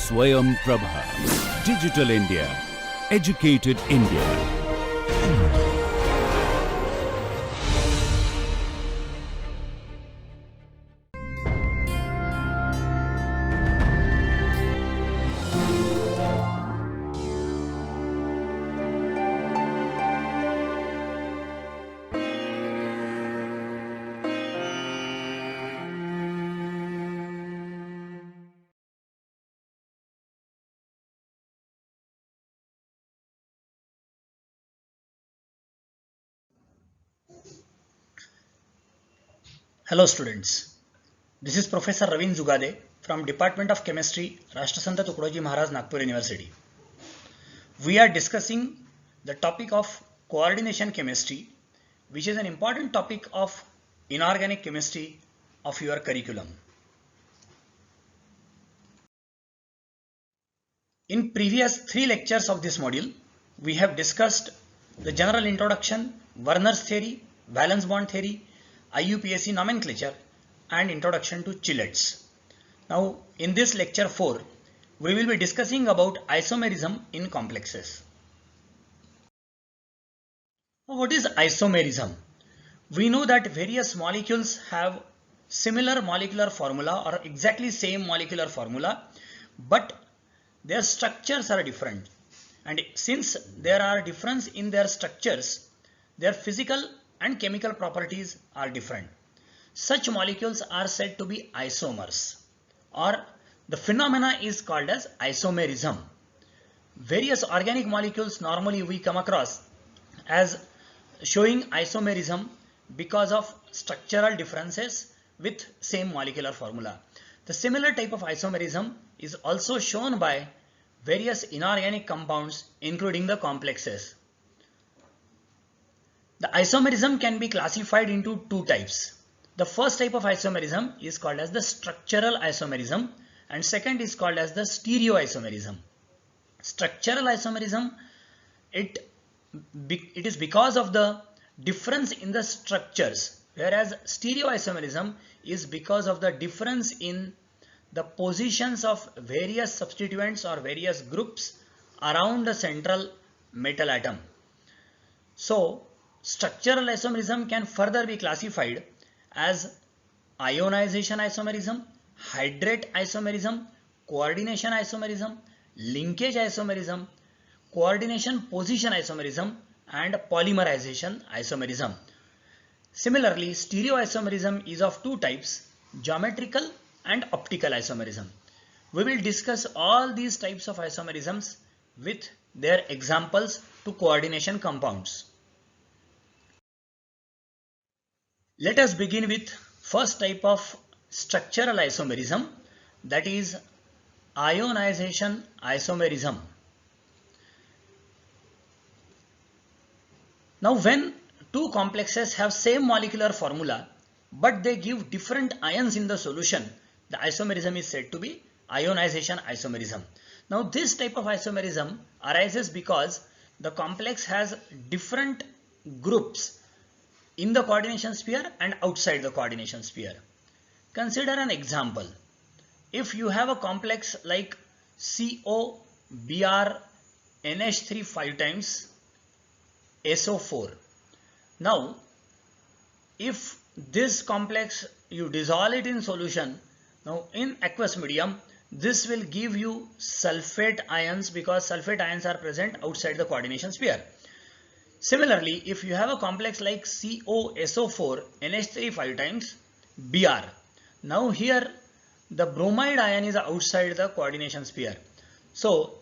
Swayam Prabha. Digital India. Educated India. Hello students, this is Professor Ravin Zugade from Department of Chemistry, Rashtrasanta Tukadoji Maharaj, Nagpur University. We are discussing the topic of coordination chemistry, which is an important topic of inorganic chemistry of your curriculum. In previous 3 lectures of this module, we have discussed the general introduction, Werner's theory, valence bond theory, IUPAC nomenclature and introduction to chelates. Now in this lecture 4, we will be discussing about isomerism in complexes. What is isomerism? We know that various molecules have similar molecular formula or exactly same molecular formula, but their structures are different, and since there are difference in their structures, their physical and chemical properties are different. Such molecules are said to be isomers, or the phenomena is called as isomerism. Various organic molecules normally we come across as showing isomerism because of structural differences with same molecular formula. The similar type of isomerism is also shown by various inorganic compounds including the complexes. The isomerism can be classified into 2 types. The first type of isomerism is called as the structural isomerism and second is called as the stereoisomerism. Structural isomerism, it is because of the difference in the structures, whereas stereoisomerism is because of the difference in the positions of various substituents or various groups around the central metal atom. So structural isomerism can further be classified as ionization isomerism, hydrate isomerism, coordination isomerism, linkage isomerism, coordination position isomerism and polymerization isomerism. Similarly, stereoisomerism is of 2 types, geometrical and optical isomerism. We will discuss all these types of isomerisms with their examples to coordination compounds. Let us begin with first type of structural isomerism, that is ionization isomerism. Now when 2 complexes have same molecular formula but they give different ions in the solution, the isomerism is said to be ionization isomerism. Now this type of isomerism arises because the complex has different groups in the coordination sphere and outside the coordination sphere. Consider an example. If you have a complex like COBr NH3 5 times SO4. Now if this complex you dissolve it in solution, now in aqueous medium, this will give you sulfate ions because sulfate ions are present outside the coordination sphere. Similarly, if you have a complex like COSO4 NH3 5 times Br, now here the bromide ion is outside the coordination sphere. So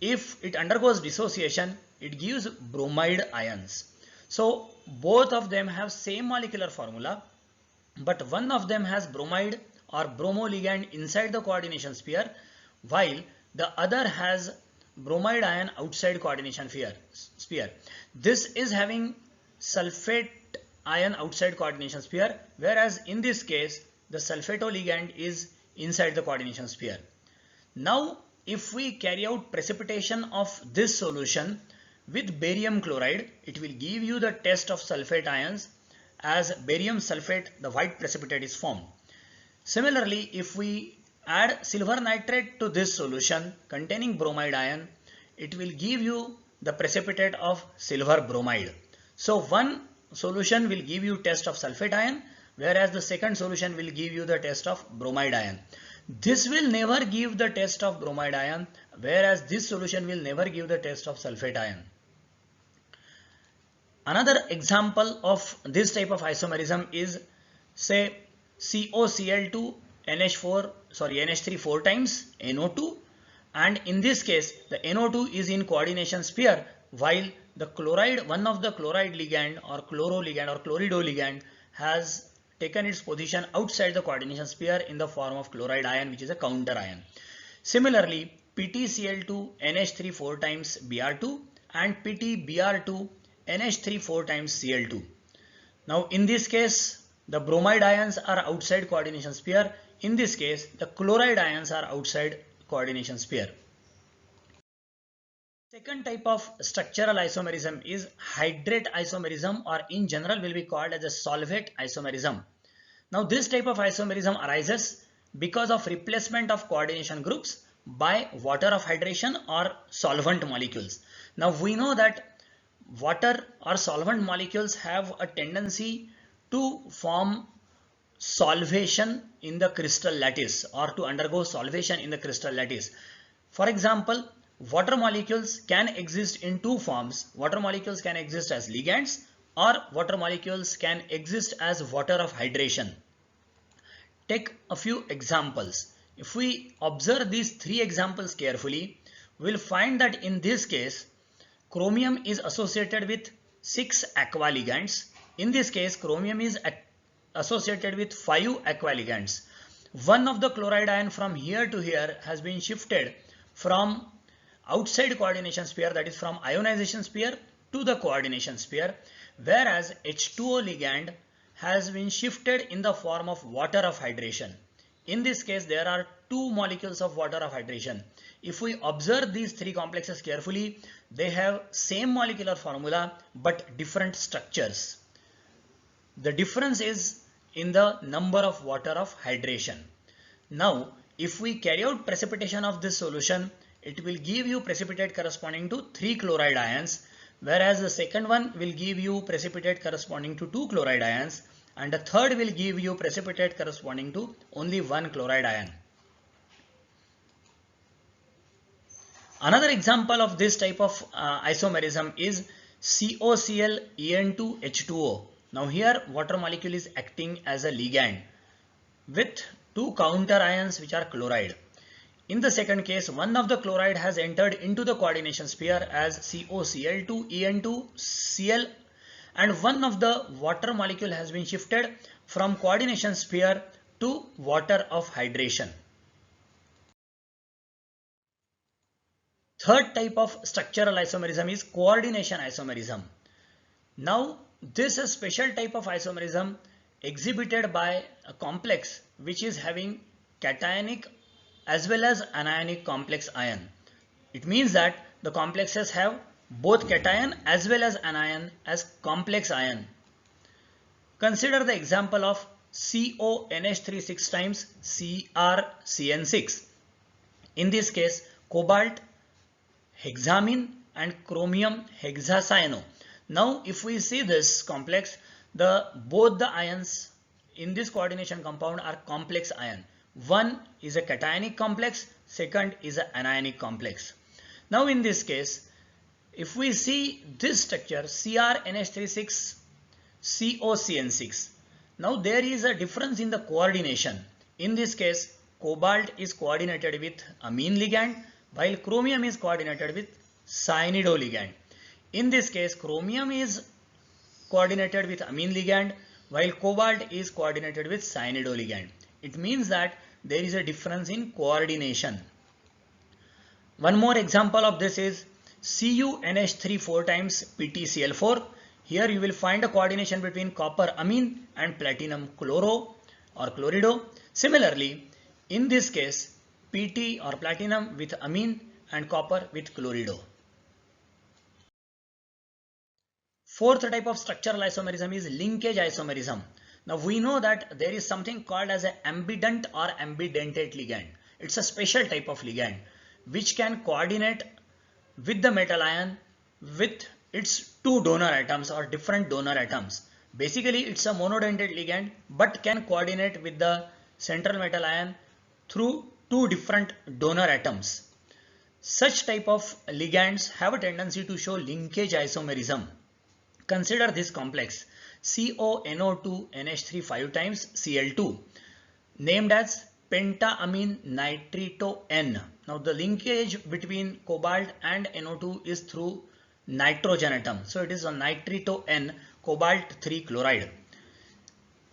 if it undergoes dissociation, it gives bromide ions. So both of them have same molecular formula, but one of them has bromide or bromo ligand inside the coordination sphere, while the other has bromide ion outside coordination sphere. This is having sulfate ion outside coordination sphere, whereas in this case the sulfato ligand is inside the coordination sphere. Now if we carry out precipitation of this solution with barium chloride, it will give you the test of sulfate ions. As barium sulfate, the white precipitate is formed. Similarly, if we Add silver nitrate to this solution containing bromide ion. It will give you the precipitate of silver bromide. So one solution will give you test of sulfate ion, whereas the second solution will give you the test of bromide ion. This will never give the test of bromide ion, whereas this solution will never give the test of sulfate ion. Another example of this type of isomerism is, say, COCl2 NH3 4 times NO2, and in this case the NO2 is in coordination sphere, while the chloride, one of the chloride ligand or chloro ligand or chlorido ligand, has taken its position outside the coordination sphere in the form of chloride ion, which is a counter ion. Similarly, PtCl2 NH3 4 times Br2 and PtBr2 NH3 4 times Cl2. Now in this case the bromide ions are outside coordination sphere. In this case the chloride ions are outside coordination sphere. Second type of structural isomerism is hydrate isomerism, or in general will be called as a solvate isomerism. Now this type of isomerism arises because of replacement of coordination groups by water of hydration or solvent molecules. Now we know that water or solvent molecules have a tendency to form solvation in the crystal lattice or to undergo solvation in the crystal lattice. For example, water molecules can exist in two forms. Water molecules can exist as ligands, or water molecules can exist as water of hydration. Take a few examples. If we observe these three examples carefully, we will find that in this case chromium is associated with 6 aqua ligands. In this case chromium is associated with 5 aqua ligands. One of the chloride ion from here to here has been shifted from outside coordination sphere, that is from ionization sphere, to the coordination sphere, whereas H2O ligand has been shifted in the form of water of hydration. In this case there are two molecules of water of hydration. If we observe these three complexes carefully, they have same molecular formula but different structures. The difference is in the number of water of hydration. Now if we carry out precipitation of this solution, it will give you precipitate corresponding to 3 chloride ions, whereas the second one will give you precipitate corresponding to 2 chloride ions, and the third will give you precipitate corresponding to only 1 chloride ion. Another example of this type of isomerism is COCl En2H2O. Now here water molecule is acting as a ligand with two counter ions which are chloride. In the second case, one of the chloride has entered into the coordination sphere as COCl2En2Cl, and one of the water molecule has been shifted from coordination sphere to water of hydration. Third type of structural isomerism is coordination isomerism. Now this is a special type of isomerism exhibited by a complex which is having cationic as well as anionic complex ion. It means that the complexes have both cation as well as anion as complex ion. Consider the example of CONH3 6 times CrCN6. In this case, cobalt, hexamine and chromium hexacyano. Now if we see this complex, both the ions in this coordination compound are complex ion. One is a cationic complex, second is an anionic complex. Now in this case, if we see this structure CrNH36 COCN6, now there is a difference in the coordination. In this case, cobalt is coordinated with amine ligand, while chromium is coordinated with cyanido ligand. In this case, chromium is coordinated with amine ligand, while cobalt is coordinated with cyanido ligand. It means that there is a difference in coordination. One more example of this is CuNH3 4 times PtCl4. Here you will find a coordination between copper amine and platinum chloro or chlorido. Similarly, in this case, Pt or platinum with amine and copper with chlorido. Fourth type of structural isomerism is linkage isomerism. Now we know that there is something called as an ambident or ambidentate ligand. It's a special type of ligand which can coordinate with the metal ion with its two donor atoms or different donor atoms. Basically, it's a monodentate ligand but can coordinate with the central metal ion through two different donor atoms. Such type of ligands have a tendency to show linkage isomerism. Consider this complex CONO2 NH3 5 times Cl2 named as pentaamine nitrito N. Now the linkage between cobalt and NO2 is through nitrogen atom. So it is a nitrito N cobalt 3 chloride.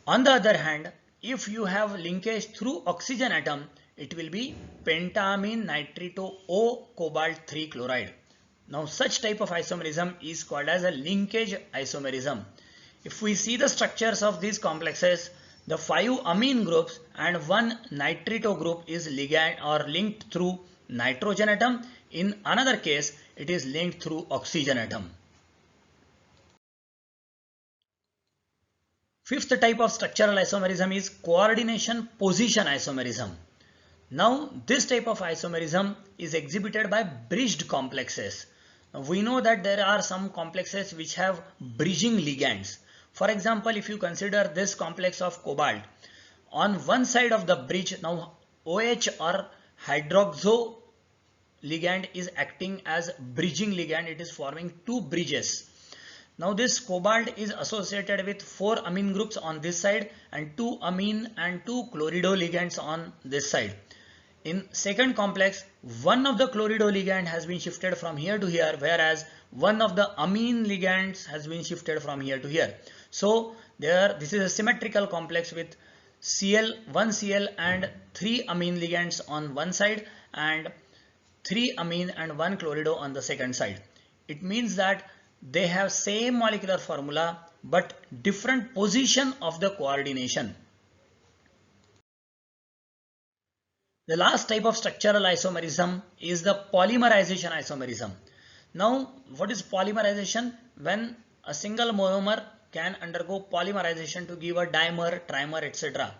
On the other hand, if you have linkage through oxygen atom, it will be pentaamine nitrito O cobalt 3 chloride. Now such type of isomerism is called as a linkage isomerism. If we see the structures of these complexes, the 5 amine groups and 1 nitrito group is ligand or linked through nitrogen atom. In another case, it is linked through oxygen atom. Fifth type of structural isomerism is coordination position isomerism. Now this type of isomerism is exhibited by bridged complexes. Now, we know that there are some complexes which have bridging ligands. For example, if you consider this complex of cobalt, on one side of the bridge, now OH or hydroxo ligand is acting as bridging ligand. It is forming two bridges. Now this cobalt is associated with 4 amine groups on this side and 2 amine and 2 chlorido ligands on this side. In second complex, one of the chlorido ligand has been shifted from here to here, whereas one of the amine ligands has been shifted from here to here. So this is a symmetrical complex with one Cl and 3 amine ligands on one side and 3 amine and 1 chlorido on the second side. It means that they have same molecular formula but different position of the coordination. The last type of structural isomerism is the polymerization isomerism. Now, what is polymerization? When a single monomer can undergo polymerization to give a dimer, trimer, etc.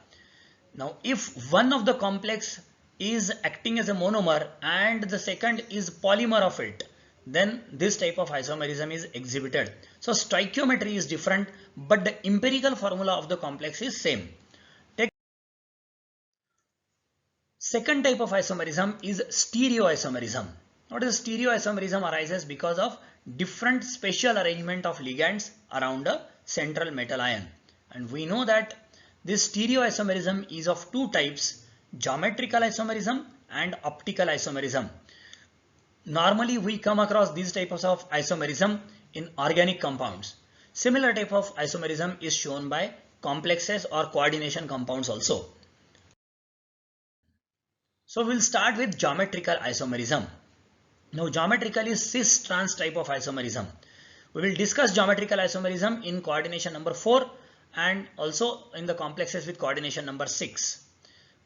Now, if one of the complex is acting as a monomer and the second is polymer of it, then this type of isomerism is exhibited. So, stoichiometry is different, but the empirical formula of the complex is same. Second type of isomerism is stereoisomerism. What is stereoisomerism? Arises because of different spatial arrangement of ligands around a central metal ion. And we know that this stereoisomerism is of two types, geometrical isomerism and optical isomerism. Normally we come across these types of isomerism in organic compounds. Similar type of isomerism is shown by complexes or coordination compounds also. So we'll start with geometrical isomerism. Now geometrical is cis-trans type of isomerism. We will discuss geometrical isomerism in coordination number 4 and also in the complexes with coordination number 6.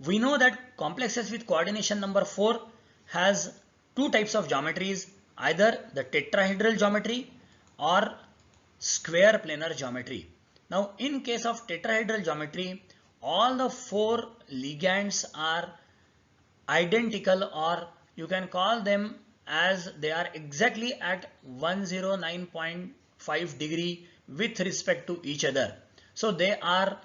We know that complexes with coordination number 4 has two types of geometries, either the tetrahedral geometry or square planar geometry. Now in case of tetrahedral geometry, all the 4 ligands are identical, or you can call them as they are exactly at 109.5 degree with respect to each other. So they are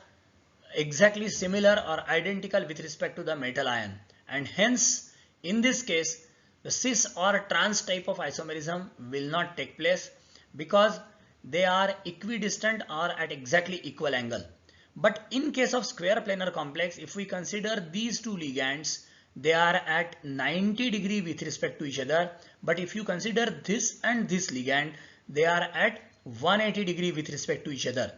exactly similar or identical with respect to the metal ion, and hence in this case the cis or trans type of isomerism will not take place because they are equidistant or at exactly equal angle. But in case of square planar complex, if we consider these two ligands, they are at 90 degree with respect to each other, but if you consider this and this ligand, they are at 180 degree with respect to each other,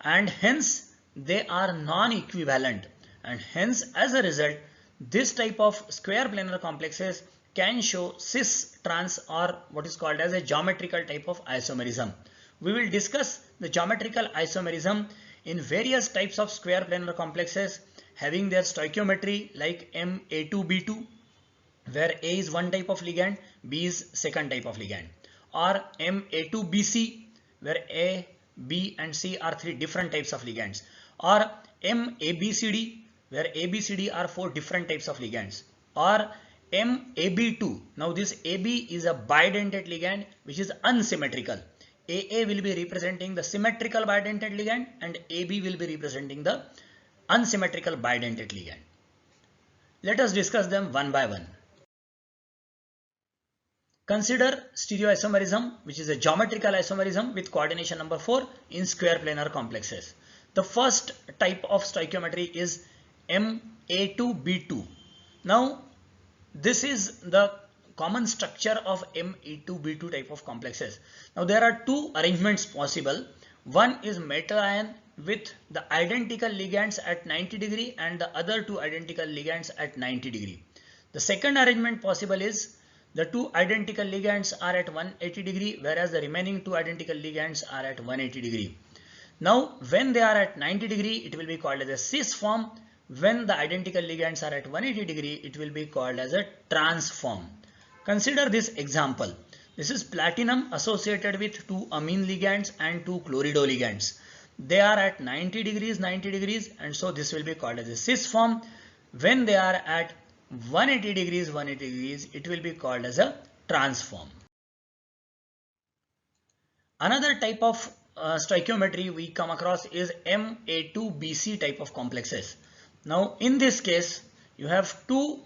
and hence they are non-equivalent, and hence as a result this type of square planar complexes can show cis trans or what is called as a geometrical type of isomerism. We will discuss the geometrical isomerism in various types of square planar complexes having their stoichiometry like Ma2B2, where A is one type of ligand, B is second type of ligand, or Ma2BC, where A, B and C are 3 different types of ligands, or MABCD, where ABCD are 4 different types of ligands, or MAB2. Now this AB is a bidentate ligand which is unsymmetrical. AA will be representing the symmetrical bidentate ligand and AB will be representing the unsymmetrical bidentate ligand. Let us discuss them one by one. Consider stereoisomerism, which is a geometrical isomerism with coordination number 4 in square planar complexes. The first type of stoichiometry is MA2B2. Now this is the common structure of MA2B2 type of complexes. Now there are two arrangements possible. One is metal ion with the identical ligands at 90 degree and the other two identical ligands at 90 degree. The second arrangement possible is the two identical ligands are at 180 degree whereas the remaining two identical ligands are at 180 degree. Now when they are at 90 degree it will be called as a cis form. When the identical ligands are at 180 degree it will be called as a trans form. Consider this example. This is platinum associated with two amine ligands and two chlorido ligands. They are at 90 degrees and so this will be called as a cis form. When they are at 180 degrees it will be called as a trans form. Another type of stoichiometry we come across is MA2BC type of complexes. Now in this case you have two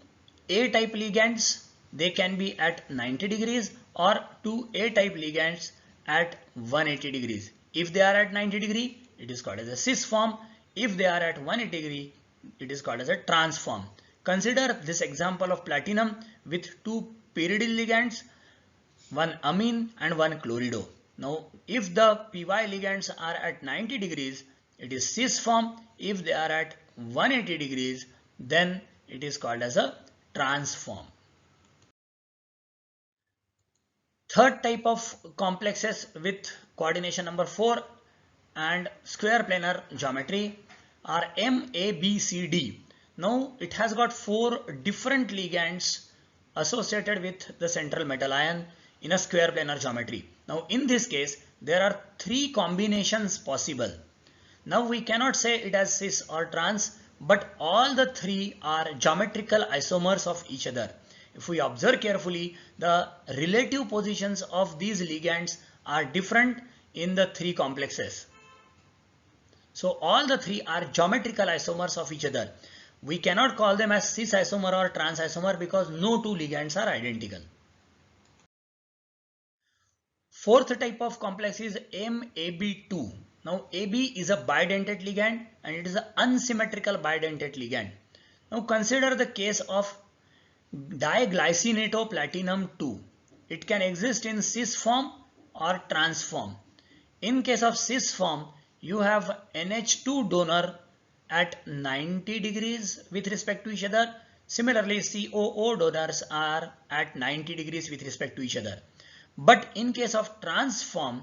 A-type ligands. They can be at 90 degrees or two A-type ligands at 180 degrees. If they are at 90 degree, it is called as a cis form. If they are at 180 degree, it is called as a trans form. Consider this example of platinum with two pyridine ligands, one amine and one chlorido. Now, if the PY ligands are at 90 degrees, it is cis form. If they are at 180 degrees, then it is called as a trans form. Third type of complexes with coordination number 4 and square planar geometry are MABCD. Now it has got 4 different ligands associated with the central metal ion in a square planar geometry. Now in this case there are 3 combinations possible. Now we cannot say it as cis or trans, but all the 3 are geometrical isomers of each other. If we observe carefully, the relative positions of these ligands are different in the 3 complexes. So all the 3 are geometrical isomers of each other. We cannot call them as cis isomer or trans isomer because no 2 ligands are identical. Fourth type of complex is MAB2. Now AB is a bidentate ligand and it is an unsymmetrical bidentate ligand. Now consider the case of diglycinato-platinum 2. It can exist in cis form or trans form. In case of cis form, you have NH2 donor at 90 degrees with respect to each other. Similarly, COO donors are at 90 degrees with respect to each other. But in case of trans form,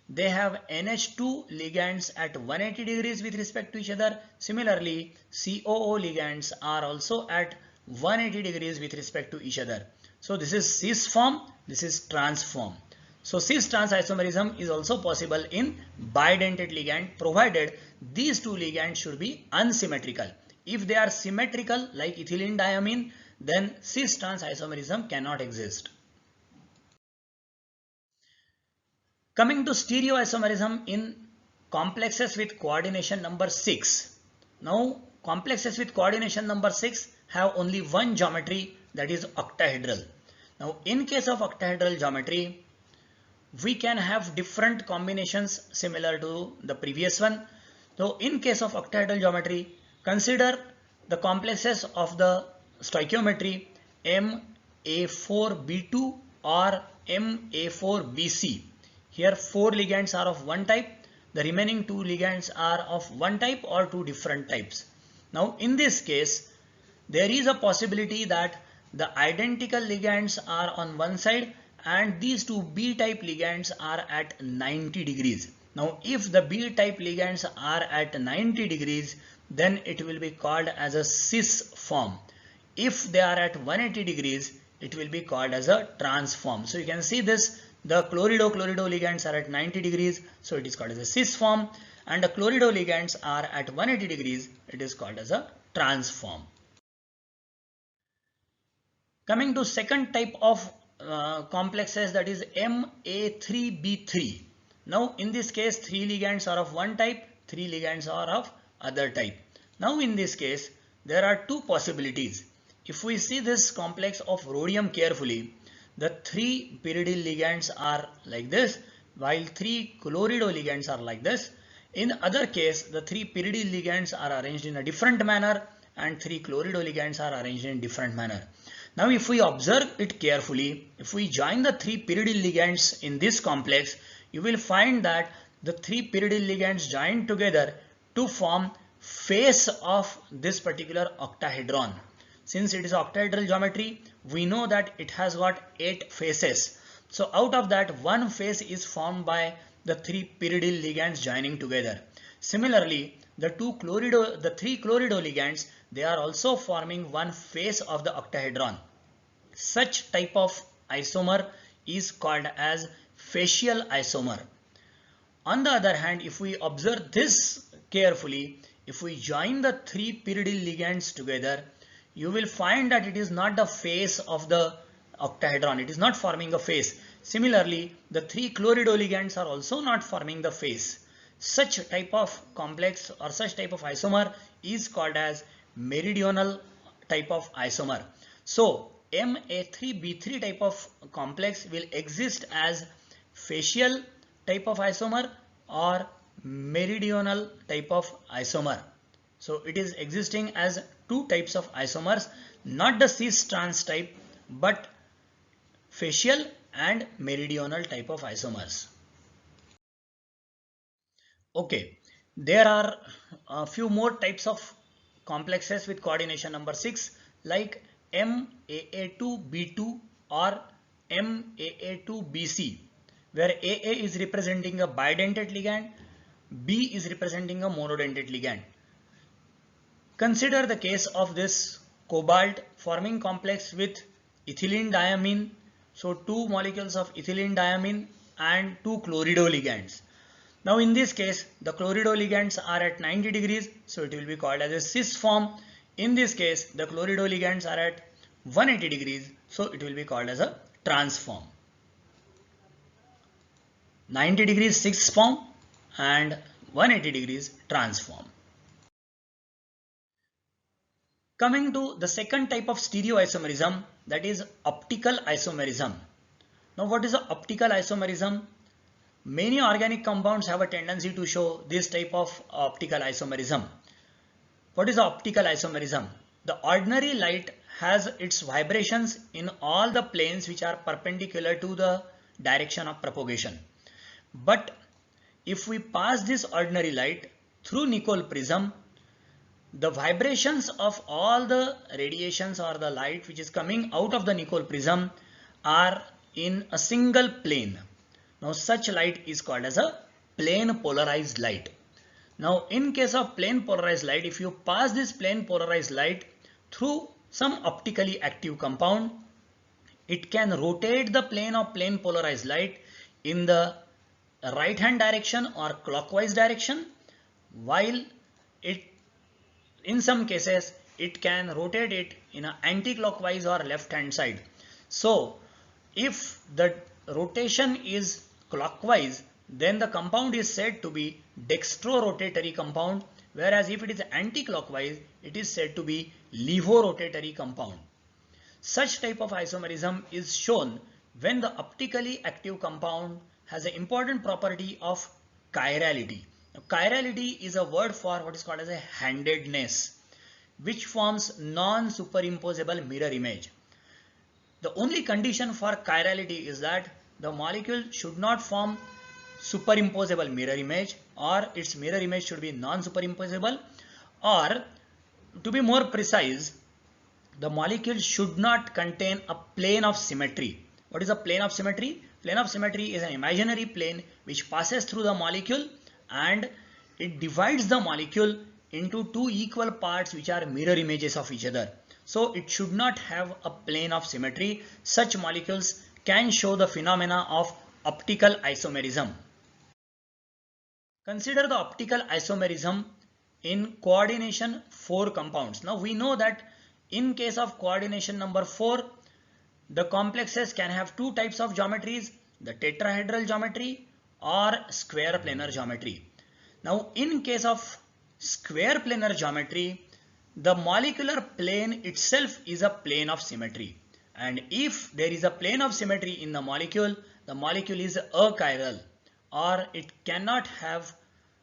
they have NH2 ligands at 180 degrees with respect to each other. Similarly, COO ligands are also at 180 degrees with respect to each other. So this is cis form, this is trans form. So cis-trans isomerism is also possible in bidentate ligand provided these 2 ligands should be unsymmetrical. If they are symmetrical like ethylene diamine, then cis-trans isomerism cannot exist. Coming to stereoisomerism in complexes with coordination number 6. Now complexes with coordination number 6 have only one geometry, that is octahedral. Now in case of octahedral geometry, we can have different combinations similar to the previous one. So in case of octahedral geometry, consider the complexes of the stoichiometry MA4B2 or MA4BC. Here 4 ligands are of one type, the remaining 2 ligands are of one type or 2 different types. Now in this case, there is a possibility that the identical ligands are on one side and these 2 B-type ligands are at 90 degrees. Now if the B-type ligands are at 90 degrees, then it will be called as a cis form. If they are at 180 degrees, it will be called as a trans form. So you can see this, the chlorido ligands are at 90 degrees, so it is called as a cis form. and the chloridoligands are at 180 degrees, it is called as a transform. Coming to second type of complexes, that is Ma3B3. Now in this case 3 ligands are of one type, 3 ligands are of other type. Now in this case there are two possibilities. If we see this complex of rhodium carefully, the 3 pyridyl ligands are like this, while 3 chloridoligands are like this. In other case, the 3 pyridyl ligands are arranged in a different manner and 3 chloridoligands are arranged in different manner. Now if we observe it carefully, if we join the 3 pyridyl ligands in this complex, you will find that the 3 pyridyl ligands join together to form face of this particular octahedron. Since it is octahedral geometry, we know that it has got 8 faces. So out of that, one face is formed by the 3 pyridyl ligands joining together. Similarly, the 3 chloridoligands, they are also forming one face of the octahedron. Such type of isomer is called as facial isomer. On the other hand, if we observe this carefully, if we join the 3 pyridyl ligands together, you will find that it is not the face of the octahedron. It is not forming a face. Similarly, the 3 chloridoligands are also not forming the face. Such type of complex or such type of isomer is called as meridional type of isomer. So Ma3B3 type of complex will exist as facial type of isomer or meridional type of isomer. So it is existing as two types of isomers, not the cis-trans type, but facial and meridional type of isomers. Okay, there are a few more types of complexes with coordination number 6, like MAA2B2 or MAA2BC, where AA is representing a bidentate ligand, B is representing a monodentate ligand. Consider the case of this cobalt forming complex with ethylene diamine. So 2 molecules of ethylene diamine and 2 chloridoligands. Now in this case, the chloridoligands are at 90 degrees, so it will be called as a cis form. In this case, the chloridoligands are at 180 degrees, so it will be called as a transform. 90 degrees cis form and 180 degrees transform. Coming to the second type of stereoisomerism, that is optical isomerism. Now what is the optical isomerism? Many organic compounds have a tendency to show this type of optical isomerism. What is the optical isomerism? The ordinary light has its vibrations in all the planes which are perpendicular to the direction of propagation. But if we pass this ordinary light through Nicol prism, the vibrations of all the radiations or the light which is coming out of the Nicol prism are in a single plane. Now such light is called as a plane polarized light. Now in case of plane polarized light, if you pass this plane polarized light through some optically active compound, it can rotate the plane of plane polarized light in the right hand direction or clockwise direction, while in some cases it can rotate it in an anti-clockwise or left hand side. So if the rotation is clockwise, then the compound is said to be dextro-rotatory compound, whereas if it is anti-clockwise, it is said to be levo-rotatory compound. Such type of isomerism is shown when the optically active compound has an important property of chirality. Now, chirality is a word for what is called as a handedness, which forms non-superimposable mirror image. The only condition for chirality is that the molecule should not form superimposable mirror image, or its mirror image should be non-superimposable, or to be more precise, the molecule should not contain a plane of symmetry. What is a plane of symmetry? Plane of symmetry is an imaginary plane which passes through the molecule and it divides the molecule into two equal parts which are mirror images of each other. So it should not have a plane of symmetry. Such molecules can show the phenomena of optical isomerism. Consider the optical isomerism in coordination 4 compounds. Now we know that in case of coordination number 4, the complexes can have two types of geometries, the tetrahedral geometry or square planar geometry. Now in case of square planar geometry, the molecular plane itself is a plane of symmetry. And if there is a plane of symmetry in the molecule is achiral, or it cannot have,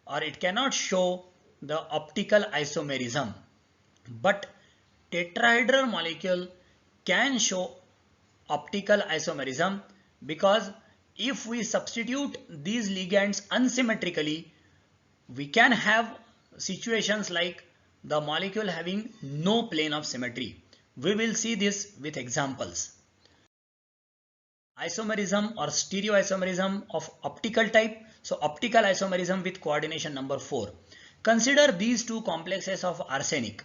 or it cannot show the optical isomerism. But tetrahedral molecule can show optical isomerism, because if we substitute these ligands unsymmetrically, we can have situations like the molecule having no plane of symmetry. We will see this with examples. Isomerism or stereoisomerism of optical type. So optical isomerism with coordination number 4. Consider these two complexes of arsenic.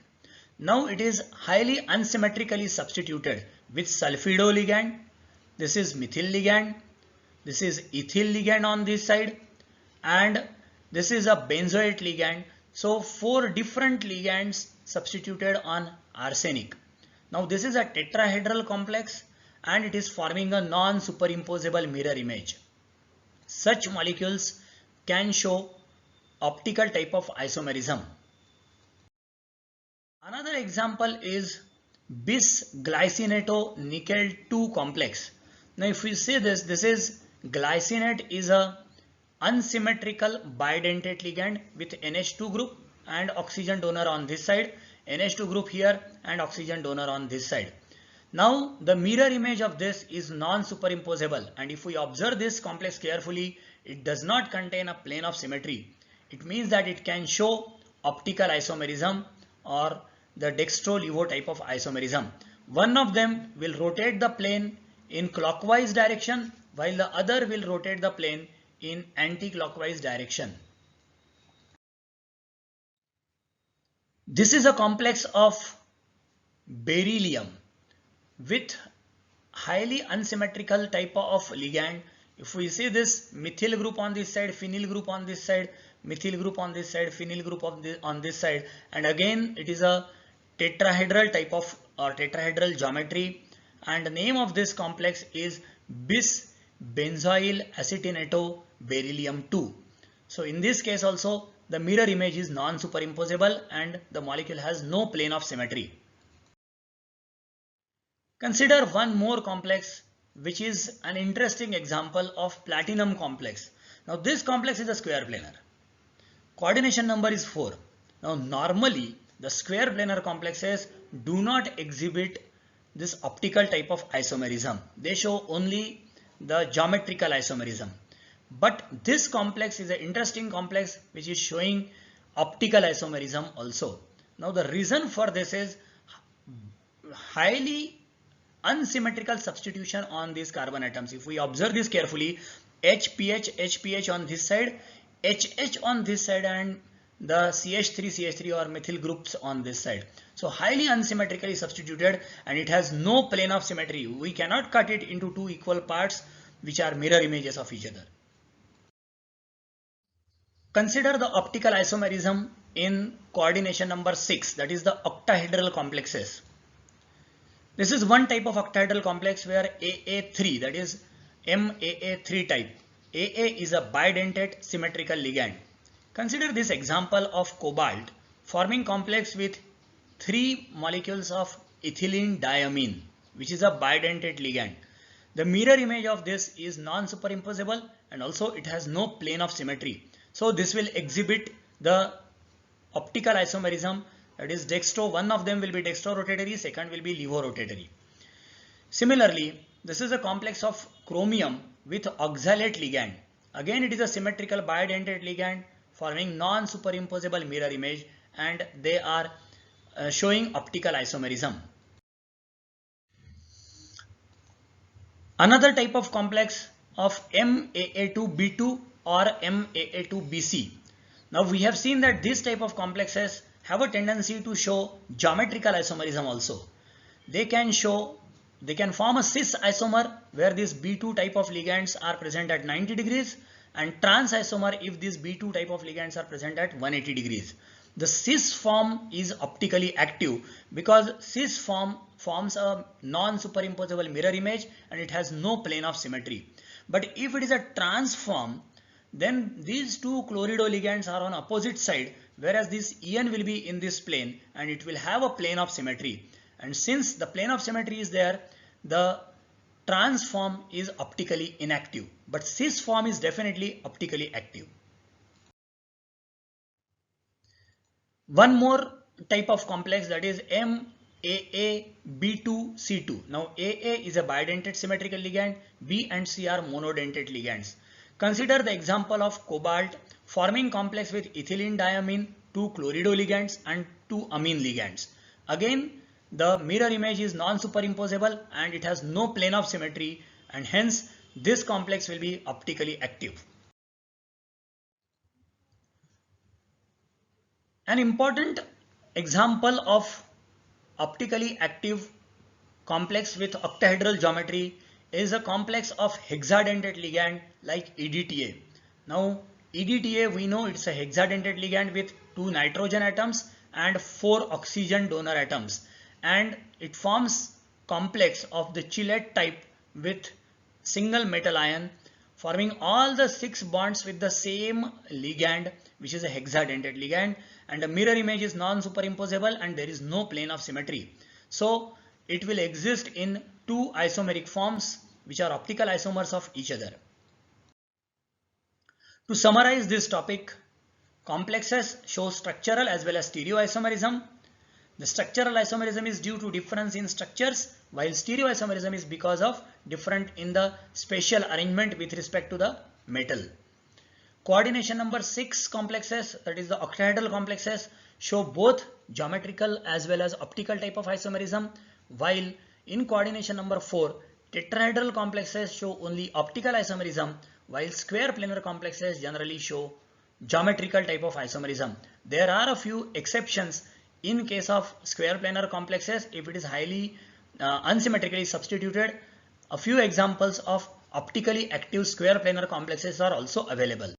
Now it is highly unsymmetrically substituted with sulfido ligand. This is methyl ligand. This is ethyl ligand on this side, and this is a benzoate ligand. So 4 different ligands substituted on arsenic. Now this is a tetrahedral complex and it is forming a non-superimposable mirror image. Such molecules can show optical type of isomerism. Another example is bis-glycinato nickel 2 complex. Now if we say this is glycinate is a unsymmetrical bidentate ligand with NH2 group and oxygen donor on this side, NH2 group here and oxygen donor on this side. Now the mirror image of this is non-superimposable, and if we observe this complex carefully, it does not contain a plane of symmetry. It means that it can show optical isomerism or the dextro-levo type of isomerism. One of them will rotate the plane in clockwise direction while the other will rotate the plane in anti-clockwise direction. This is a complex of beryllium with highly unsymmetrical type of ligand. If we see this methyl group on this side, phenyl group on this side, methyl group on this side, phenyl group on this side, and again it is a tetrahedral type of or tetrahedral geometry, and the name of this complex is bis benzoyl acetinato beryllium 2. So in this case also the mirror image is non-superimposable and the molecule has no plane of symmetry. Consider one more complex which is an interesting example of platinum complex. Now this complex is a square planar. Coordination number is 4. Now normally the square planar complexes do not exhibit this optical type of isomerism. They show only the geometrical isomerism. But this complex is an interesting complex which is showing optical isomerism also. Now the reason for this is highly unsymmetrical substitution on these carbon atoms. If we observe this carefully, HPH on this side, HH on this side, and the CH3 or methyl groups on this side. So highly unsymmetrically substituted, and it has no plane of symmetry. We cannot cut it into two equal parts which are mirror images of each other. Consider the optical isomerism in coordination number 6, that is the octahedral complexes. This is one type of octahedral complex where AA3, that is MAA3 type. AA is a bidentate symmetrical ligand. Consider this example of cobalt forming complex with 3 molecules of ethylene diamine, which is a bidentate ligand. The mirror image of this is non-superimposable and also it has no plane of symmetry. So this will exhibit the optical isomerism, that is dextro. One of them will be dextro-rotatory, second will be levo-rotatory. Similarly, this is a complex of chromium with oxalate ligand. Again it is a symmetrical bidentate ligand forming non-superimposable mirror image, and they are showing optical isomerism. Another type of complex of MAA2B2 or MAA2BC. Now we have seen that this type of complexes have a tendency to show geometrical isomerism also. They can form a cis isomer where this B2 type of ligands are present at 90 degrees and trans isomer if these B2 type of ligands are present at 180 degrees. The cis form is optically active because cis form forms a non-superimposable mirror image and it has no plane of symmetry. But if it is a trans form, then these two chlorido ligands are on opposite side, whereas this En will be in this plane and it will have a plane of symmetry. And since the plane of symmetry is there, the trans form is optically inactive, but cis form is definitely optically active. One more type of complex, that is MAA-B2-C2. Now AA is a bidentate symmetrical ligand, B and C are monodentate ligands. Consider the example of cobalt forming complex with ethylene diamine, two chlorido ligands and two amine ligands. Again, the mirror image is non-superimposable and it has no plane of symmetry, and hence this complex will be optically active. An important example of optically active complex with octahedral geometry is a complex of hexadentate ligand like EDTA. Now EDTA, we know it's a hexadentate ligand with 2 nitrogen atoms and 4 oxygen donor atoms, and it forms complex of the chelate type with single metal ion, forming all the 6 bonds with the same ligand, which is a hexadentate ligand, and the mirror image is non-superimposable and there is no plane of symmetry. So it will exist in 2 isomeric forms which are optical isomers of each other. To summarize this topic, complexes show structural as well as stereoisomerism. The structural isomerism is due to difference in structures, while stereoisomerism is because of different in the spatial arrangement with respect to the metal. Coordination number 6 complexes, that is the octahedral complexes, show both geometrical as well as optical type of isomerism, while in coordination number 4, tetrahedral complexes show only optical isomerism, while square planar complexes generally show geometrical type of isomerism. There are a few exceptions in case of square planar complexes if it is highly unsymmetrically substituted. A few examples of optically active square planar complexes are also available.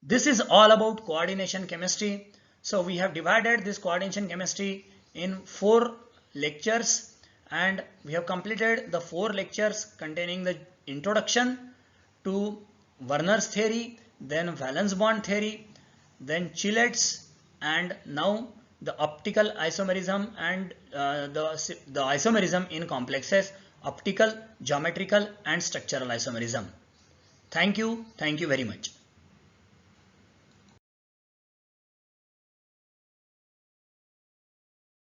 This is all about coordination chemistry. So we have divided this coordination chemistry in 4 lectures, and we have completed the 4 lectures containing the introduction to Werner's theory, then valence bond theory, then chelates, and now the optical isomerism and the isomerism in complexes, optical, geometrical and structural isomerism. Thank you very much.